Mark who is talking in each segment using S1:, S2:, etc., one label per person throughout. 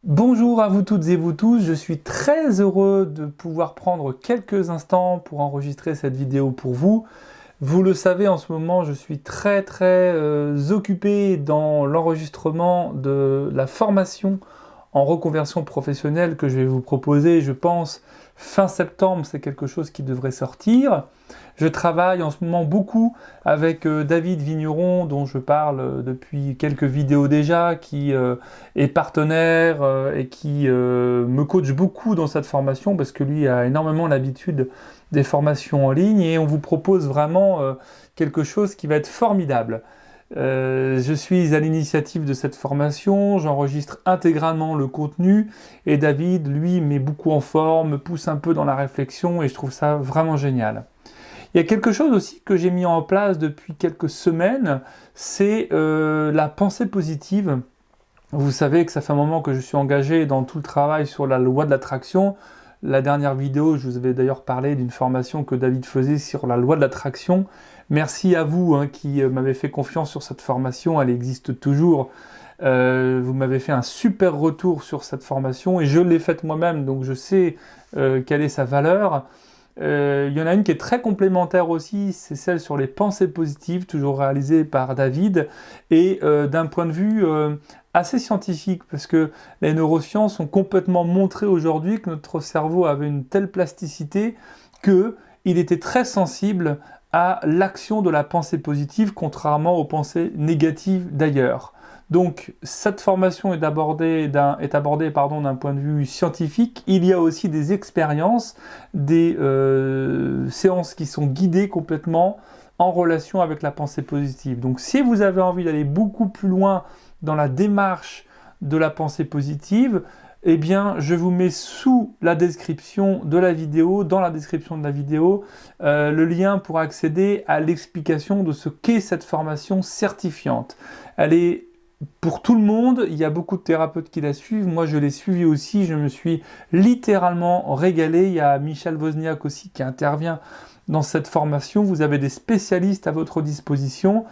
S1: Bonjour à vous toutes et vous tous, je suis très heureux de pouvoir prendre quelques instants pour enregistrer cette vidéo pour vous. Vous le savez, en ce moment, je suis très occupé dans l'enregistrement de la formation en reconversion professionnelle que je vais vous proposer, je pense, fin septembre, c'est quelque chose qui devrait sortir. Je travaille en ce moment beaucoup avec David Vigneron, dont je parle depuis quelques vidéos déjà, qui est partenaire et qui me coach beaucoup dans cette formation, parce que lui a énormément l'habitude des formations en ligne, et on vous propose vraiment quelque chose qui va être formidable. Je suis à l'initiative de cette formation, j'enregistre intégralement le contenu et David, lui, met beaucoup en forme, me pousse un peu dans la réflexion et je trouve ça vraiment génial. Il y a quelque chose aussi que j'ai mis en place depuis quelques semaines, c'est la pensée positive. Vous savez que ça fait un moment que je suis engagé dans tout le travail sur la loi de l'attraction. La dernière vidéo, je vous avais d'ailleurs parlé d'une formation que David faisait sur la loi de l'attraction. Merci à vous qui m'avez fait confiance sur cette formation, elle existe toujours. Vous m'avez fait un super retour sur cette formation et je l'ai faite moi-même, donc je sais quelle est sa valeur. Il y en a une qui est très complémentaire aussi, c'est celle sur les pensées positives, toujours réalisée par David, et d'un point de vue assez scientifique, parce que les neurosciences ont complètement montré aujourd'hui que notre cerveau avait une telle plasticité qu'il était très sensible à l'action de la pensée positive, contrairement aux pensées négatives d'ailleurs. Donc cette formation est abordée d'un point de vue scientifique. Il y a aussi des expériences, des séances qui sont guidées complètement en relation avec la pensée positive. Donc si vous avez envie d'aller beaucoup plus loin dans la démarche de la pensée positive, eh bien, je vous mets sous la description de la vidéo, dans la description de la vidéo, le lien pour accéder à l'explication de ce qu'est cette formation certifiante. Elle est pour tout le monde, il y a beaucoup de thérapeutes qui la suivent, moi je l'ai suivie aussi, je me suis littéralement régalé. Il y a Michel Wozniak aussi qui intervient dans cette formation, vous avez des spécialistes à votre disposition,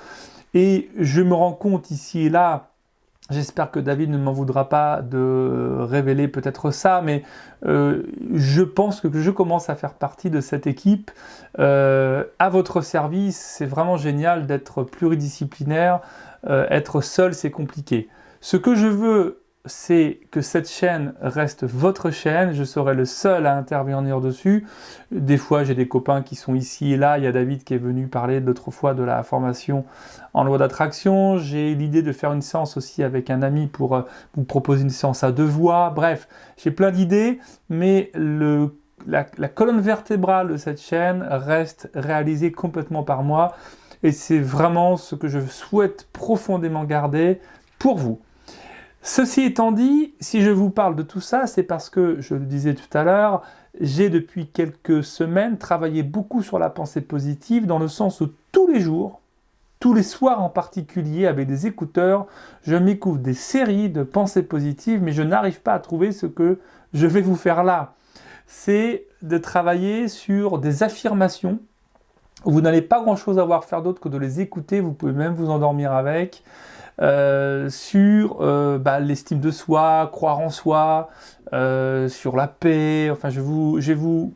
S1: et je me rends compte ici et là, j'espère que David ne m'en voudra pas de révéler peut-être ça, mais je pense que je commence à faire partie de cette équipe à votre service. C'est vraiment génial d'être pluridisciplinaire. Être seul, c'est compliqué. Ce que je veux, c'est que cette chaîne reste votre chaîne. Je serai le seul à intervenir dessus. Des fois, j'ai des copains qui sont ici et là. Il y a David qui est venu parler l'autre fois de la formation en loi d'attraction. J'ai l'idée de faire une séance aussi avec un ami pour vous proposer une séance à deux voix. Bref, j'ai plein d'idées, mais la colonne vertébrale de cette chaîne reste réalisée complètement par moi. Et c'est vraiment ce que je souhaite profondément garder pour vous. Ceci étant dit, si je vous parle de tout ça, c'est parce que, je le disais tout à l'heure, j'ai depuis quelques semaines travaillé beaucoup sur la pensée positive, dans le sens où tous les jours, tous les soirs en particulier, avec des écouteurs, je m'écoute des séries de pensées positives, mais je n'arrive pas à trouver ce que je vais vous faire là. C'est de travailler sur des affirmations. Vous n'allez pas grand-chose à voir faire d'autre que de les écouter, vous pouvez même vous endormir avec, sur l'estime de soi, croire en soi, sur la paix. Enfin, je vais vous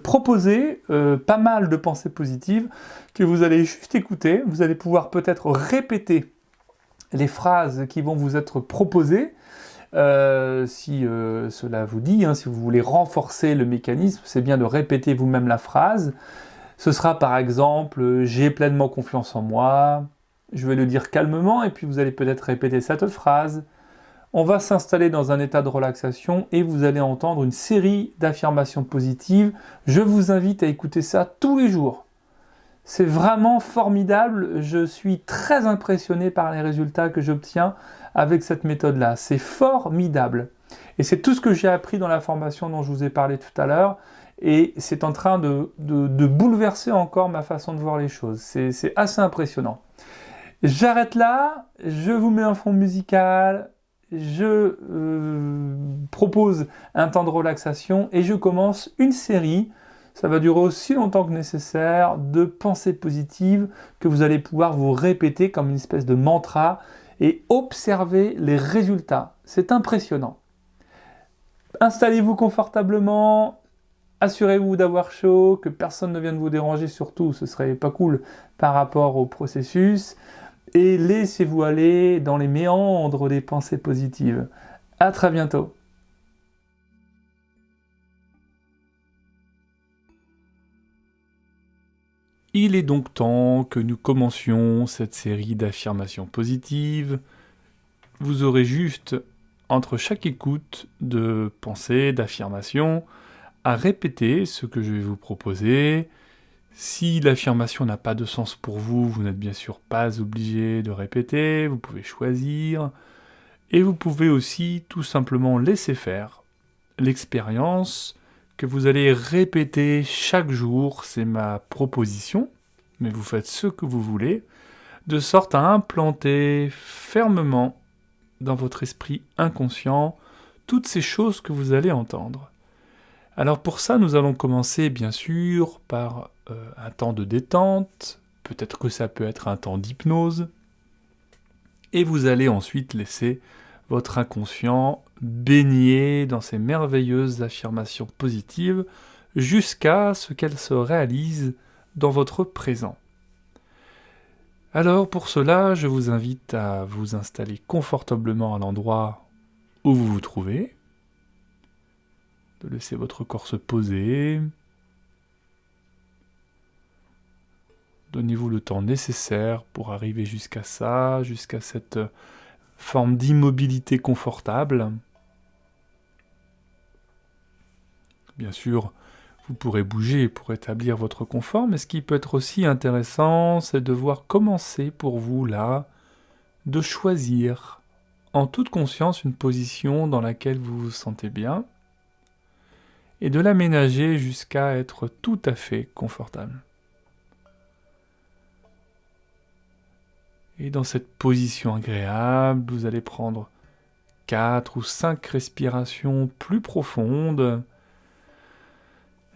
S1: proposer pas mal de pensées positives que vous allez juste écouter. Vous allez pouvoir peut-être répéter les phrases qui vont vous être proposées. Si cela vous dit, si vous voulez renforcer le mécanisme, c'est bien de répéter vous-même la phrase. Ce sera par exemple « j'ai pleinement confiance en moi », je vais le dire calmement et puis vous allez peut-être répéter cette phrase. On va s'installer dans un état de relaxation et vous allez entendre une série d'affirmations positives. Je vous invite à écouter ça tous les jours. C'est vraiment formidable, je suis très impressionné par les résultats que j'obtiens avec cette méthode-là. C'est formidable. Et c'est tout ce que j'ai appris dans la formation dont je vous ai parlé tout à l'heure. Et c'est en train de bouleverser encore ma façon de voir les choses. C'est assez impressionnant. J'arrête là, je vous mets un fond musical, je propose un temps de relaxation et je commence une série, ça va durer aussi longtemps que nécessaire, de pensées positives que vous allez pouvoir vous répéter comme une espèce de mantra et observez les résultats. C'est impressionnant. Installez-vous confortablement, assurez-vous d'avoir chaud, que personne ne vienne vous déranger surtout, ce serait pas cool par rapport au processus, et laissez-vous aller dans les méandres des pensées positives. À très bientôt. Il est donc temps que nous commencions cette série d'affirmations positives. Vous aurez juste, entre chaque écoute de pensée, d'affirmation, à répéter ce que je vais vous proposer. Si l'affirmation n'a pas de sens pour vous, vous n'êtes bien sûr pas obligé de répéter, vous pouvez choisir. Et vous pouvez aussi tout simplement laisser faire l'expérience que vous allez répéter chaque jour, c'est ma proposition, mais vous faites ce que vous voulez, de sorte à implanter fermement dans votre esprit inconscient toutes ces choses que vous allez entendre. Alors pour ça, nous allons commencer bien sûr par un temps de détente, peut-être que ça peut être un temps d'hypnose, et vous allez ensuite laisser votre inconscient baigner dans ces merveilleuses affirmations positives jusqu'à ce qu'elles se réalisent dans votre présent. Alors pour cela, je vous invite à vous installer confortablement à l'endroit où vous vous trouvez, de laisser votre corps se poser. Donnez-vous le temps nécessaire pour arriver jusqu'à ça, jusqu'à cette forme d'immobilité confortable. Bien sûr, vous pourrez bouger pour établir votre confort, mais ce qui peut être aussi intéressant, c'est de voir comment c'est pour vous là, de choisir en toute conscience une position dans laquelle vous vous sentez bien, et de l'aménager jusqu'à être tout à fait confortable. Et dans cette position agréable, vous allez prendre 4 ou 5 respirations plus profondes.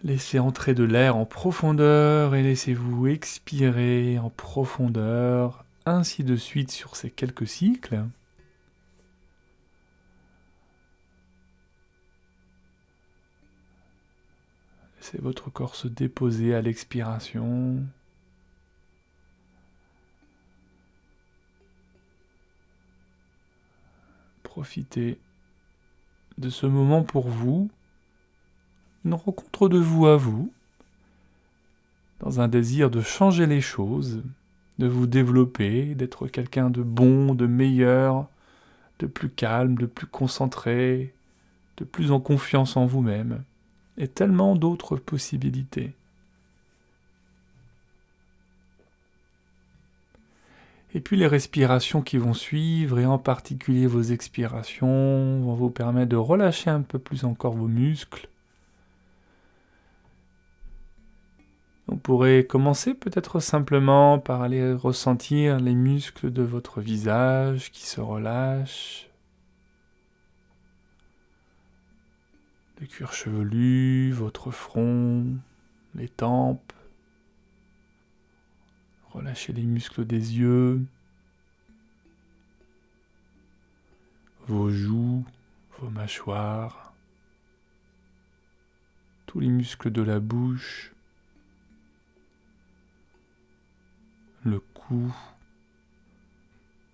S1: Laissez entrer de l'air en profondeur et laissez-vous expirer en profondeur, ainsi de suite sur ces quelques cycles. Laissez votre corps se déposer à l'expiration. Profitez de ce moment pour vous, une rencontre de vous à vous, dans un désir de changer les choses, de vous développer, d'être quelqu'un de bon, de meilleur, de plus calme, de plus concentré, de plus en confiance en vous-même, et tellement d'autres possibilités. Et puis les respirations qui vont suivre, et en particulier vos expirations, vont vous permettre de relâcher un peu plus encore vos muscles. Vous pourrez commencer peut-être simplement par aller ressentir les muscles de votre visage qui se relâchent, le cuir chevelu, votre front, les tempes. Relâchez les muscles des yeux, vos joues, vos mâchoires, tous les muscles de la bouche, le cou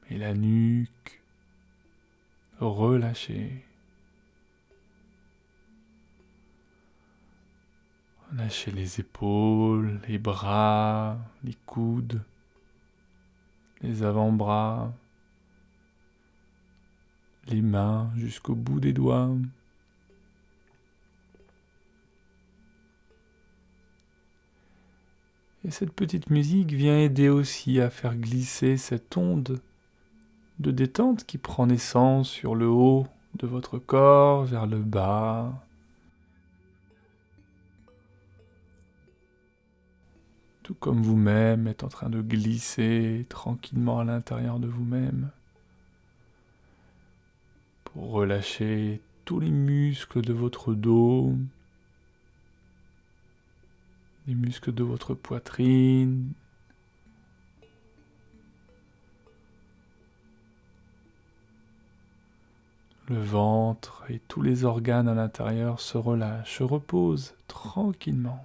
S1: et la nuque. Relâchez. Relâchez les épaules, les bras, les coudes, les avant-bras, les mains jusqu'au bout des doigts. Et cette petite musique vient aider aussi à faire glisser cette onde de détente qui prend naissance sur le haut de votre corps vers le bas. Tout comme vous-même êtes en train de glisser tranquillement à l'intérieur de vous-même pour relâcher tous les muscles de votre dos, les muscles de votre poitrine, Le ventre et tous les organes à l'intérieur se relâchent, se reposent tranquillement.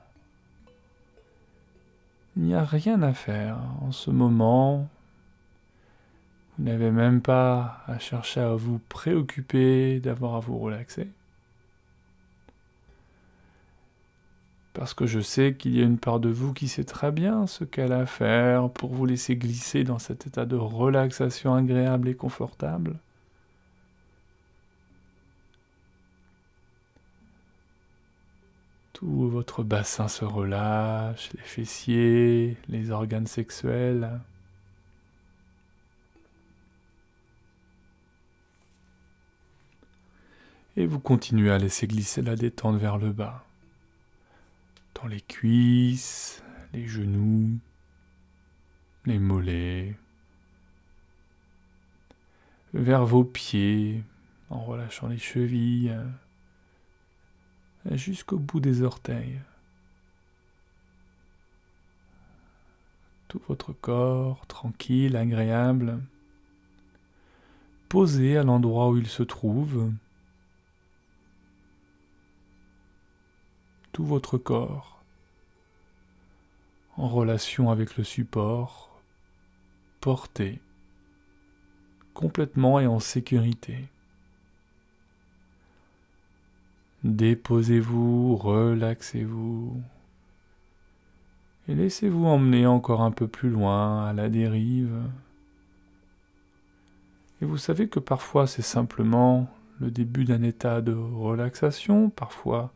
S1: Il n'y a rien à faire en ce moment. Vous n'avez même pas à chercher à vous préoccuper d'avoir à vous relaxer. Parce que je sais qu'il y a une part de vous qui sait très bien ce qu'elle a à faire pour vous laisser glisser dans cet état de relaxation agréable et confortable. Tout votre bassin se relâche, les fessiers, les organes sexuels. Et vous continuez à laisser glisser la détente vers le bas. Dans les cuisses, les genoux, les mollets, vers vos pieds, en relâchant les chevilles, jusqu'au bout des orteils. Tout votre corps, tranquille, agréable, posé à l'endroit où il se trouve. Tout votre corps, en relation avec le support, porté, complètement et en sécurité. Déposez-vous, relaxez-vous, et laissez-vous emmener encore un peu plus loin, à la dérive. Et vous savez que parfois c'est simplement le début d'un état de relaxation, parfois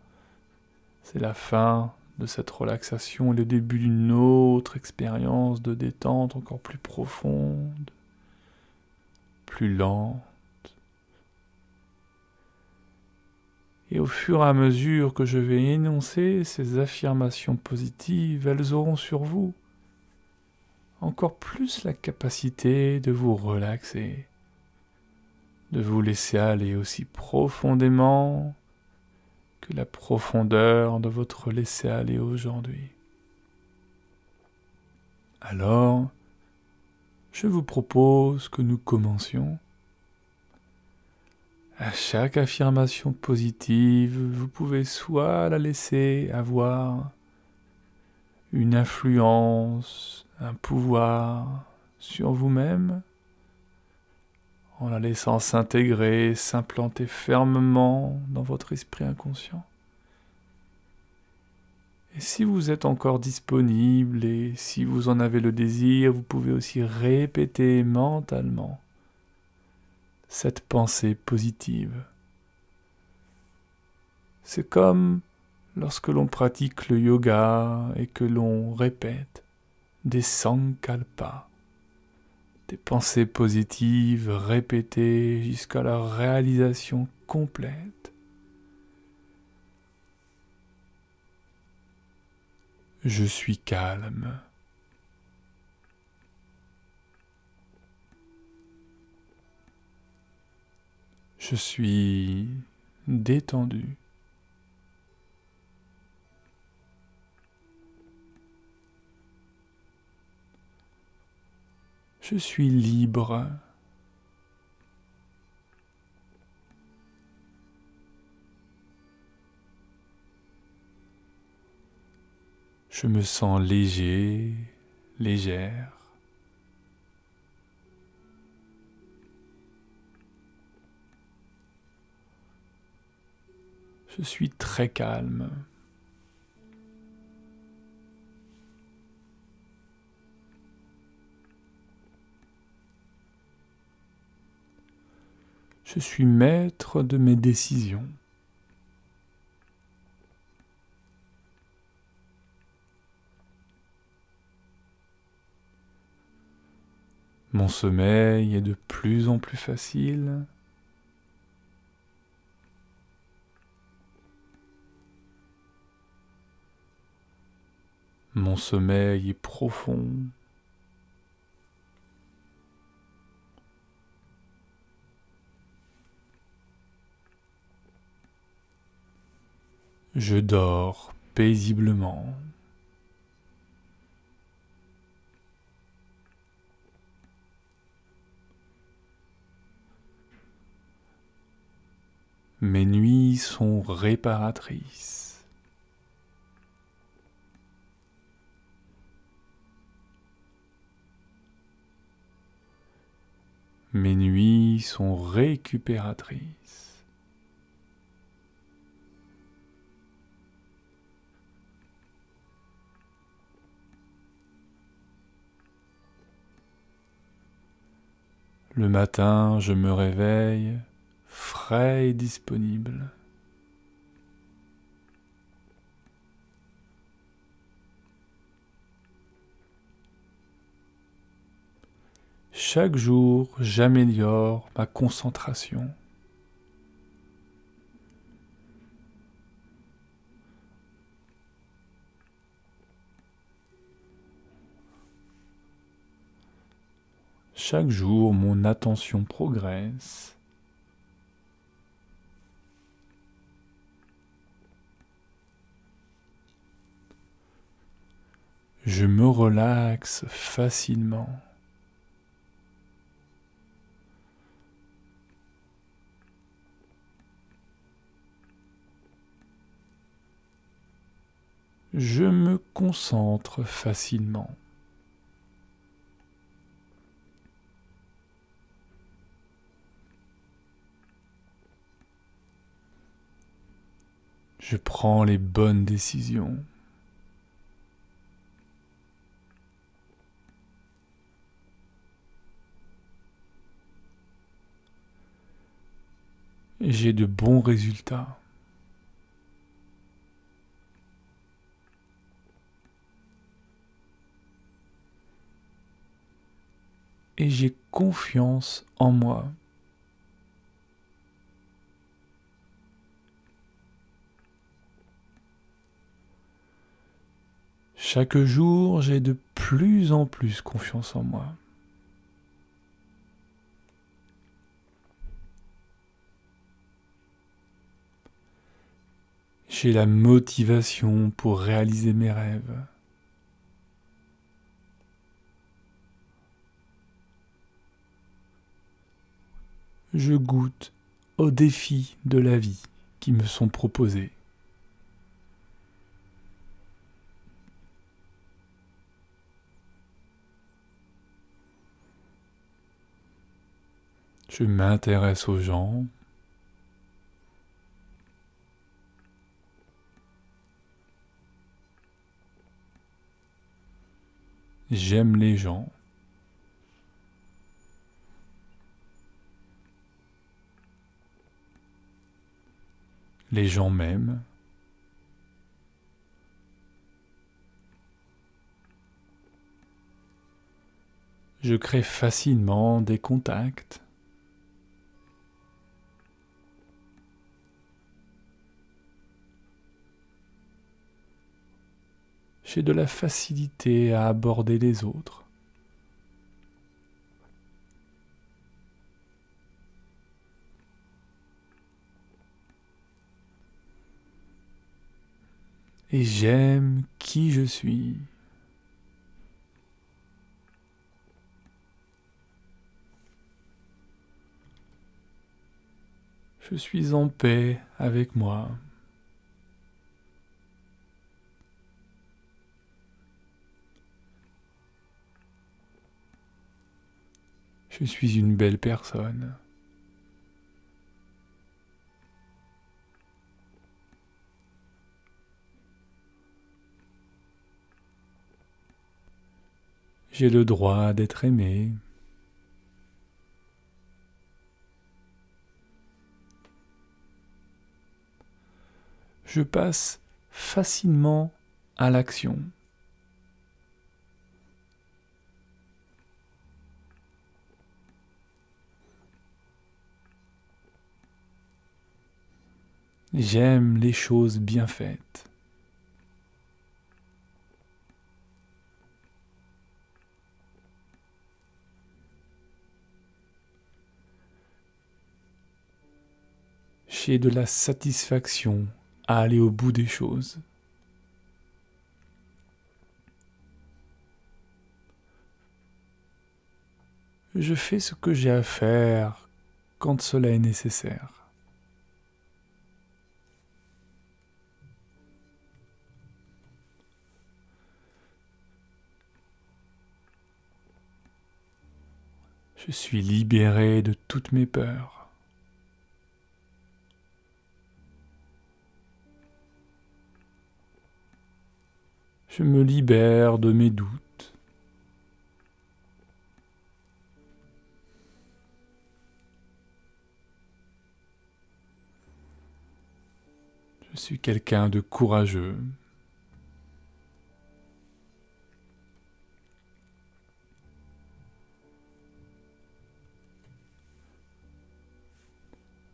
S1: c'est la fin de cette relaxation et le début d'une autre expérience de détente encore plus profonde, plus lente. Et au fur et à mesure que je vais énoncer ces affirmations positives, elles auront sur vous encore plus la capacité de vous relaxer, de vous laisser aller aussi profondément que la profondeur de votre laisser-aller aujourd'hui. Alors, je vous propose que nous commencions. À chaque affirmation positive, vous pouvez soit la laisser avoir une influence, un pouvoir sur vous-même, en la laissant s'intégrer, s'implanter fermement dans votre esprit inconscient. Et si vous êtes encore disponible et si vous en avez le désir, vous pouvez aussi répéter mentalement cette pensée positive. C'est comme lorsque l'on pratique le yoga et que l'on répète des sankalpas, des pensées positives répétées jusqu'à leur réalisation complète. Je suis calme. Je suis détendu. Je suis libre. Je me sens léger, légère. Je suis très calme. Je suis maître de mes décisions. Mon sommeil est de plus en plus facile. Mon sommeil est profond. Je dors paisiblement. Mes nuits sont réparatrices. Mes nuits sont récupératrices. Le matin, je me réveille frais et disponible. Chaque jour, j'améliore ma concentration. Chaque jour, mon attention progresse. Je me relaxe facilement. Je me concentre facilement. Je prends les bonnes décisions. Et j'ai de bons résultats. Et j'ai confiance en moi. Chaque jour, j'ai de plus en plus confiance en moi. J'ai la motivation pour réaliser mes rêves. Je goûte aux défis de la vie qui me sont proposés. Je m'intéresse aux gens. J'aime les gens. Les gens m'aiment. Je crée facilement des contacts. J'ai de la facilité à aborder les autres. Et j'aime qui je suis. Je suis en paix avec moi. Je suis une belle personne. J'ai le droit d'être aimé. Je passe facilement à l'action. J'aime les choses bien faites. J'ai de la satisfaction à aller au bout des choses. Je fais ce que j'ai à faire quand cela est nécessaire. Je suis libéré de toutes mes peurs. Je me libère de mes doutes. Je suis quelqu'un de courageux.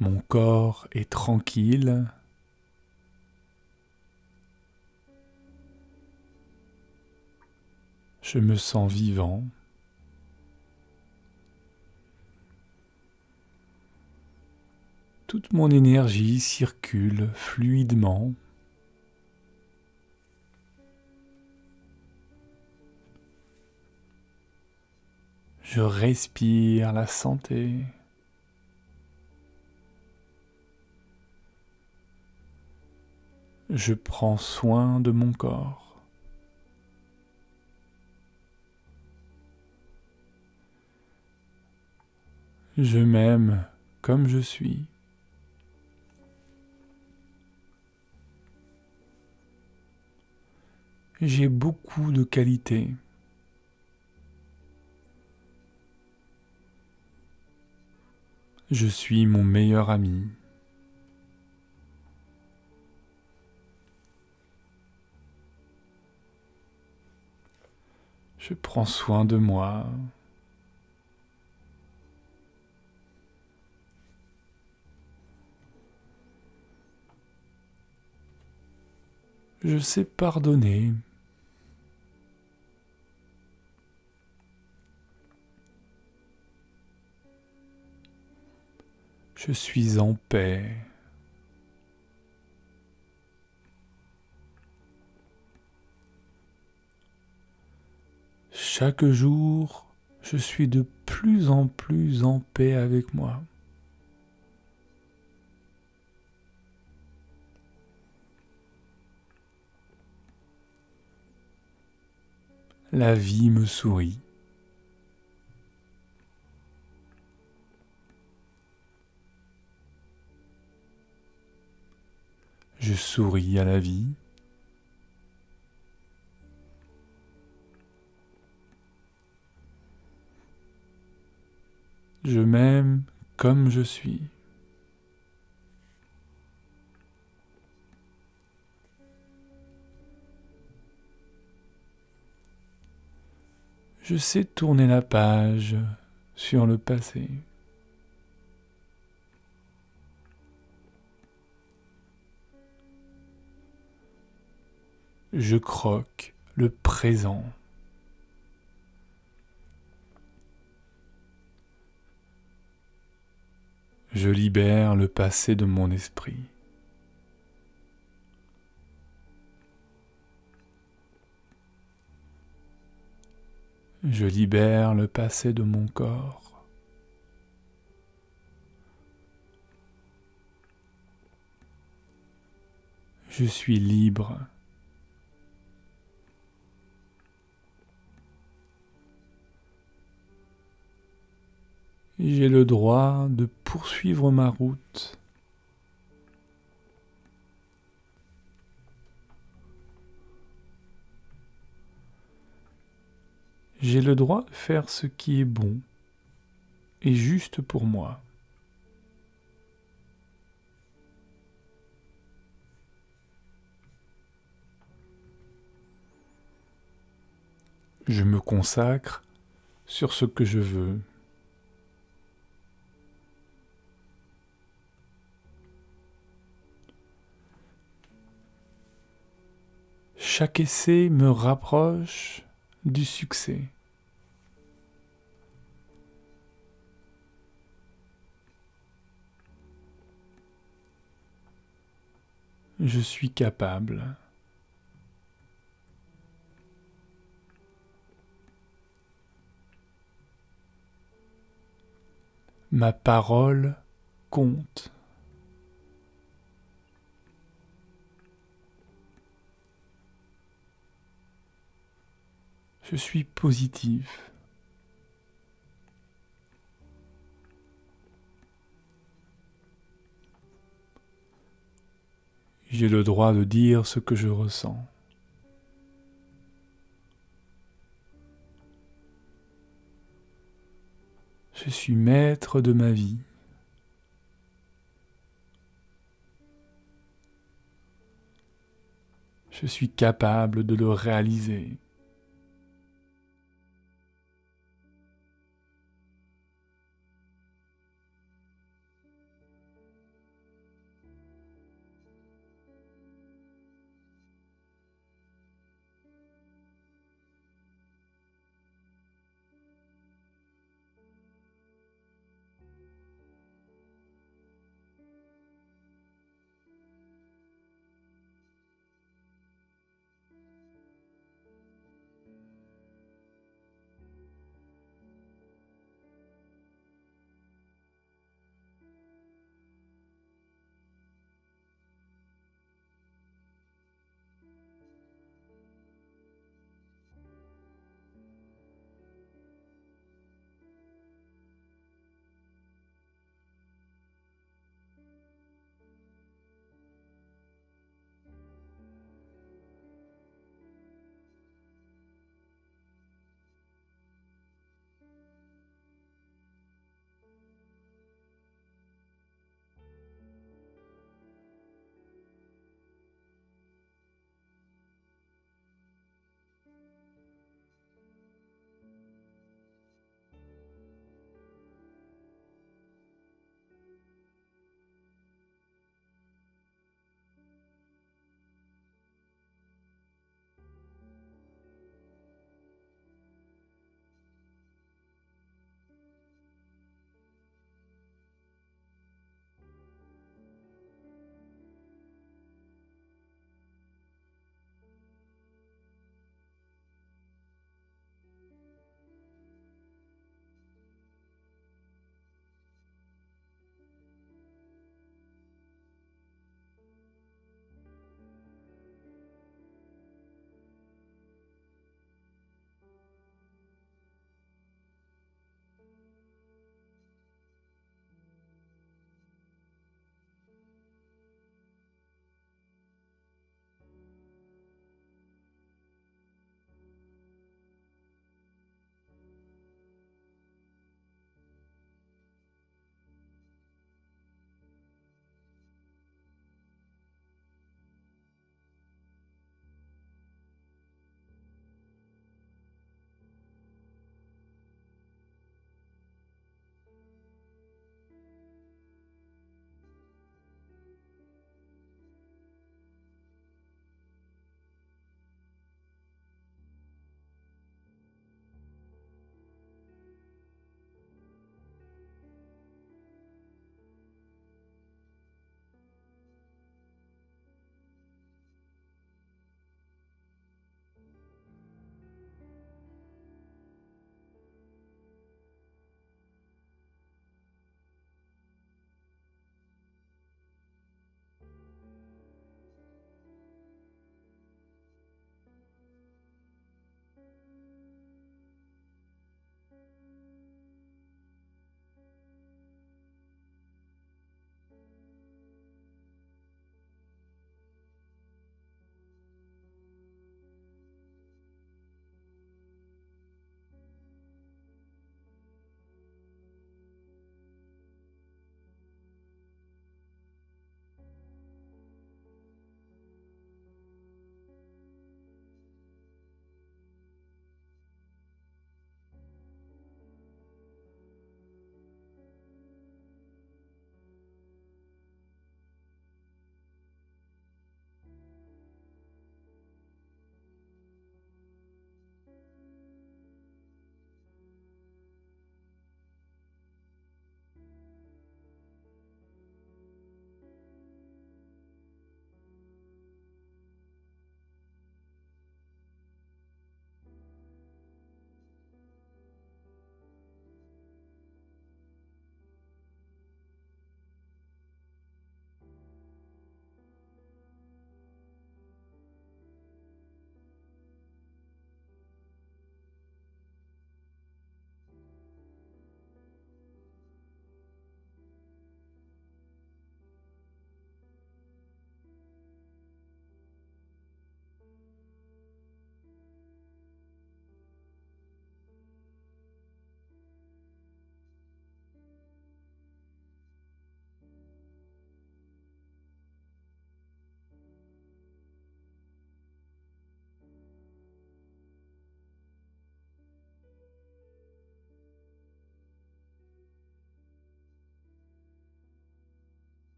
S1: Mon corps est tranquille. Je me sens vivant. Toute mon énergie circule fluidement. Je respire la santé. Je prends soin de mon corps. Je m'aime comme je suis. J'ai beaucoup de qualités. Je suis mon meilleur ami. Je prends soin de moi. Je sais pardonner. Je suis en paix. Chaque jour, je suis de plus en plus en paix avec moi. La vie me sourit. Je souris à la vie. Je m'aime comme je suis. Je sais tourner la page sur le passé. Je croque le présent. Je libère le passé de mon esprit. Je libère le passé de mon corps. Je suis libre. J'ai le droit de poursuivre ma route. J'ai le droit de faire ce qui est bon et juste pour moi. Je me consacre sur ce que je veux. Chaque essai me rapproche du succès. Je suis capable. Ma parole compte. Je suis positif. J'ai le droit de dire ce que je ressens. Je suis maître de ma vie. Je suis capable de le réaliser.